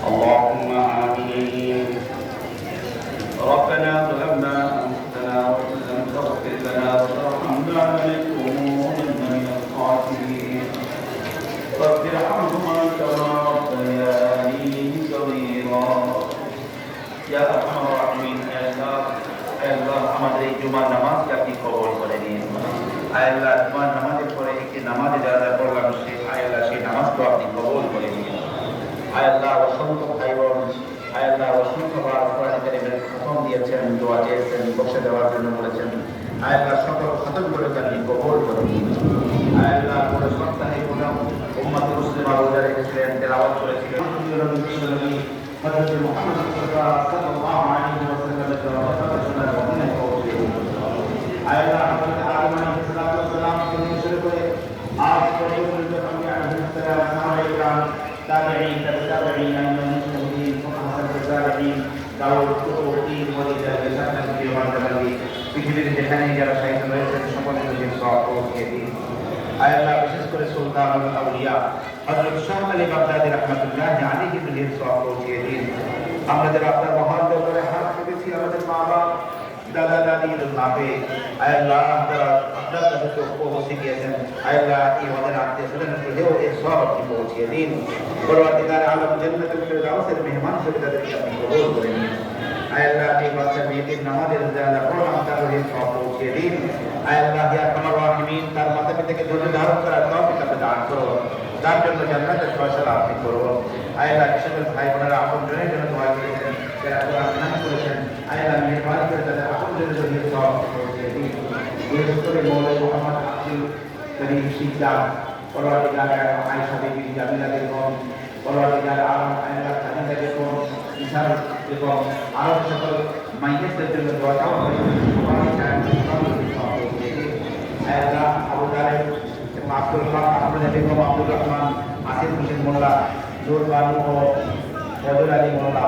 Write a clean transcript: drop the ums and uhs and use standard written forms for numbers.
اللهم آمين. ربنا ظلمنا أنفسنا وإن لم تغفر لنا وترحمنا لنكونن من الخاسرين. رب ارحمهما كما ربياني صغيرا. يا أرحم الراحمين. আল্লাহ আমাদের এই জুমার নামাজকে আপনি কবুল করে নিন। আল্লাহ জুমার নামাজের পরে একটি নামাজে যারা পড়লাম আল্লাহ সেই নামাজকে আপনি কবুল করে নিন। আল্লাহ অসংখ্য ভাই বোন আল্লাহ অসংখ্যবার কোরআন কারীমের খতম দিয়েছেন, দোয়া চেয়েছেন, বসে দেওয়ার জন্য বলেছেন। আল্লাহ সকল খতমগুলো আপনি কবুল করে নিন। আল্লাহ পুরো সপ্তাহে কোনো উম্মত মুসলিমা রোজা রেখেছিলেন, তেলাওয়াত করেছিলেন। হযরত মুহাম্মদ সাল্লাল্লাহু আলাইহি ওয়াসাল্লামের শোনার মদিনায় পৌঁছে আল্লাহ হযরত আদম আলাইহিস সালাম থেকে শুরু করে আজ পর্যন্ত আমি আলাইহিস সালাম সাহাবায়ে তাবেঈন তাবেঈন মুসলিমিন ফুকাহা তাবেঈন দাউদ কুতুবীন ওয়ালিদা লিসানাত বিওয়াদালি পৃথিবীর যেখানে যারা শহীদ হয়েছেন সকলের প্রতি সওয়াব পৌঁছে দিন। আল্লাহ বিশেষ করে সুলতানুল আউলিয়া হযরত শাহ আলী বাগদাদী রাহমাতুল্লাহ আলাইহি বিল সওয়াব পৌঁছে দিন। আমরা যারা আপনার মহান দরবারে হাত পেতেছি, আমাদের মা বাপ দাদা দাদির নামে আল্লাহ তারা আপনার কাছে পৌঁছে গিয়েছেন। আল্লাহ এই আমাদের আত্মীয় স্বজনের প্রতিও এই সওয়াব আপনি পৌঁছে দিন। পরওয়ারদিগার আলম জান্নাতুল ফিরদাউসের মেহমান হিসেবে তাদেরকে আপনি কবুল করে নিন। আল্লাহ এই বাচ্চা মেয়েটির নামাজের আল্লাহ প্রণাম তার সওয়াব পৌঁছে দিন। আল্লাহ ইয়া আরহামার রাহিমিন তার মাথা পিতাকে ধৈর্য ধারণ করার তৌফিক আপনি দান করুন। তার জন্য জান্নাতের ফয়সালা আপনি করুন। আল্লাহ সকল ভাই বোনেরা আপনজনের জন্য দোয়া করেছেন, যারা কোরআন নাম করেছেন আল্লাহ মেহেরবানি করে তাদের আপনজনের জন্য সওয়াব পৌঁছে দিন। বিশেষ করে মৌলানা মুহাম্মদ আব্দুল করিম শিকদার, পরওয়ারদিগার আয়েশা বিবি, জামিলা বেগম, পরওয়ারদিগার আলম আল্লাহ খাদিজা বেগম, ইসার বেগম, আরো সকল মাইয়েদের জন্য দোয়া চাওয়া হয়েছে। সবাই চায় আল্লাহ আবু তালেব আব্দুল হক, আহমদ বেগম, আব্দুর রহমান, আসিফ হোসেন মোল্লা, জোর বানু ও বদর আলী মোল্লা।